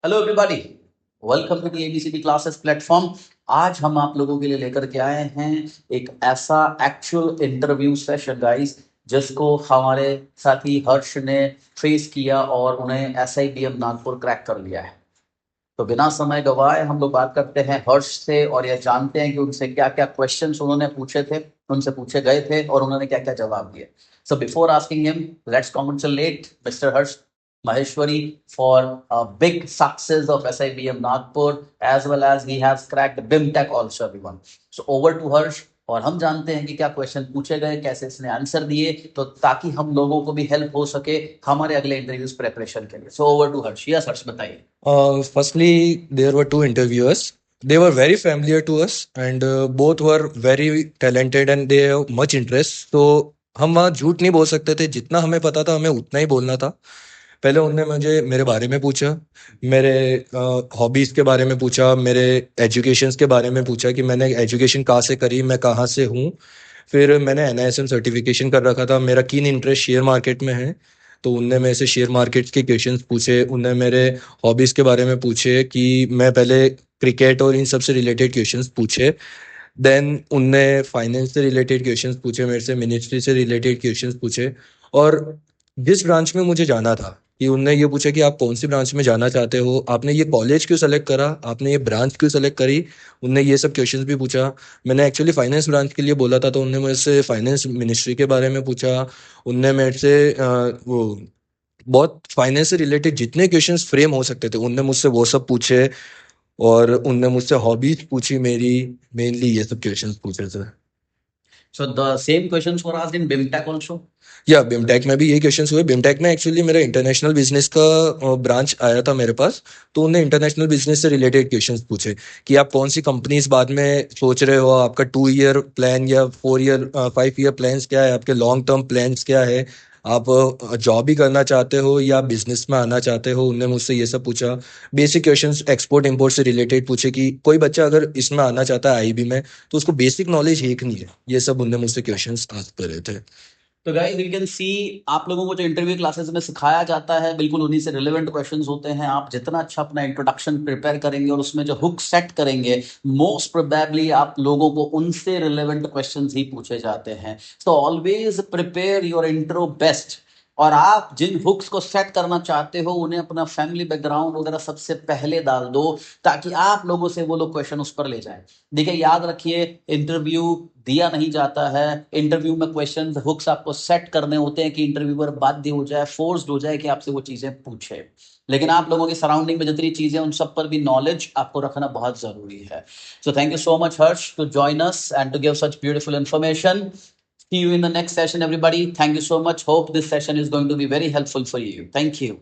Hello everybody, welcome to the ABCD classes platform. आज हम आप लोगों के लिए लेकर के आए हैं एक ऐसा एक्चुअल इंटरव्यू सेशन गाइस, जिसको हमारे साथी हर्ष ने फेस किया और उन्हें एसआईबीएम नागपुर क्रैक कर लिया है। तो बिना समय गवाए हम लोग बात करते हैं हर्ष से और यह जानते हैं कि उनसे क्या क्या क्वेश्चंस उन्होंने पूछे थे, उनसे पूछे गए थे और उन्होंने क्या क्या जवाब दिए। So before asking him, let's congratulate mister Harsh Maheshwari for a big success of SIBM Nagpur, as well as he has cracked BIMTech also everyone. So over to Harsh। और हम जानते हैं कि क्या क्वेश्चन पूछे गए, कैसे इसने आंसर दिए, तो ताकि हम लोगों को भी हेल्प हो सके हमारे अगले इंटरव्यूज प्रेपरेशन के लिए। So over to Harsh. Yes Harsh, बताइए। Firstly, there were two interviewers. They were very familiar to us, and both were very talented and they have much interest. तो हम वहाँ झूठ नहीं बोल सकते थे, जितना हमें पता था हमें उतना ही बोलना था। पहले उन्होंने मुझे मेरे बारे में पूछा, मेरे हॉबीज़ के बारे में पूछा, मेरे एजुकेशंस के बारे में पूछा कि मैंने एजुकेशन कहाँ से करी, मैं कहाँ से हूँ। फिर मैंने एनआईएसएम सर्टिफिकेशन कर रखा था, मेरा कीन इंटरेस्ट शेयर मार्केट में है। तो उनने मेरे से शेयर मार्केट्स के क्वेश्चंस पूछे, उनने मेरे हॉबीज़ के बारे में पूछे कि मैं पहले क्रिकेट और इन सब से रिलेटेड क्वेश्चंस पूछे। देन उनने फाइनेंस से रिलेटेड क्वेश्चंस पूछे मेरे से, मिनिस्ट्री से रिलेटेड क्वेश्चंस पूछे। और जिस ब्रांच में मुझे जाना था, कि उनने ये पूछा कि आप कौन सी ब्रांच में जाना चाहते हो, आपने ये कॉलेज क्यों सेलेक्ट करा, आपने ये ब्रांच क्यों सेलेक्ट करी। उनने ये सब क्वेश्चंस भी पूछा। मैंने एक्चुअली फाइनेंस ब्रांच के लिए बोला था, तो उनने मेरे से फाइनेंस मिनिस्ट्री के बारे में पूछा। उनने मेरे से वो बहुत फाइनेंस से रिलेटेड जितने क्वेश्चंस फ्रेम हो सकते थे उनने मुझसे वो सब पूछे। और उनने मुझसे हॉबीज पूछी मेरी, मेनली ये सब क्वेश्चंस पूछे थे। So the same questions were asked in BIMTech also. या बिमटेक में भी यही क्वेश्चंस हुए। बिमटेक में एक्चुअली मेरा इंटरनेशनल बिजनेस का ब्रांच आया था मेरे पास। तो उन्होंने इंटरनेशनल बिजनेस से रिलेटेड क्वेश्चंस पूछे कि आप कौन सी कंपनीज बाद में सोच रहे हो, आपका 2 ईयर प्लान या 4 ईयर 5 ईयर प्लान्स क्या है, आपके लॉन्ग टर्म प्लान्स क्या है, आप जॉब ही करना चाहते हो या बिजनेस में आना चाहते हो। उनने मुझसे ये सब पूछा। बेसिक क्वेश्चंस एक्सपोर्ट इम्पोर्ट से रिलेटेड पूछे कि कोई बच्चा अगर इसमें आना चाहता है आईबी में, तो उसको बेसिक नॉलेज एक नहीं है। ये सब उनने मुझसे क्वेश्चंस आस्क करे थे। तो गाइस यू कैन सी, आप लोगों को जो इंटरव्यू क्लासेस में सिखाया जाता है बिल्कुल उन्हीं से रिलेवेंट क्वेश्चंस होते हैं। आप जितना अच्छा अपना इंट्रोडक्शन प्रिपेयर करेंगे और उसमें जो हुक सेट करेंगे, मोस्ट प्रोबेबली आप लोगों को उनसे रिलेवेंट क्वेश्चंस ही पूछे जाते हैं। So always prepare your intro best. और आप जिन हुक्स को सेट करना चाहते हो उन्हें अपना फैमिली बैकग्राउंड वगैरह सबसे पहले डाल दो, ताकि आप लोगों से वो लोग क्वेश्चन उस पर ले जाएं। देखिए, याद रखिए, इंटरव्यू दिया नहीं जाता है। इंटरव्यू में क्वेश्चन हुक्स आपको सेट करने होते हैं कि इंटरव्यूअर बाध्य हो जाए, फोर्स्ड हो जाए कि आपसे वो चीजें पूछे। लेकिन आप लोगों की सराउंडिंग में जितनी चीजें उन सब पर भी नॉलेज आपको रखना बहुत जरूरी है। So thank you so much Harsh to join us and to give such beautiful information. See you in the next session, everybody. Thank you so much. Hope this session is going to be very helpful for you. Thank you.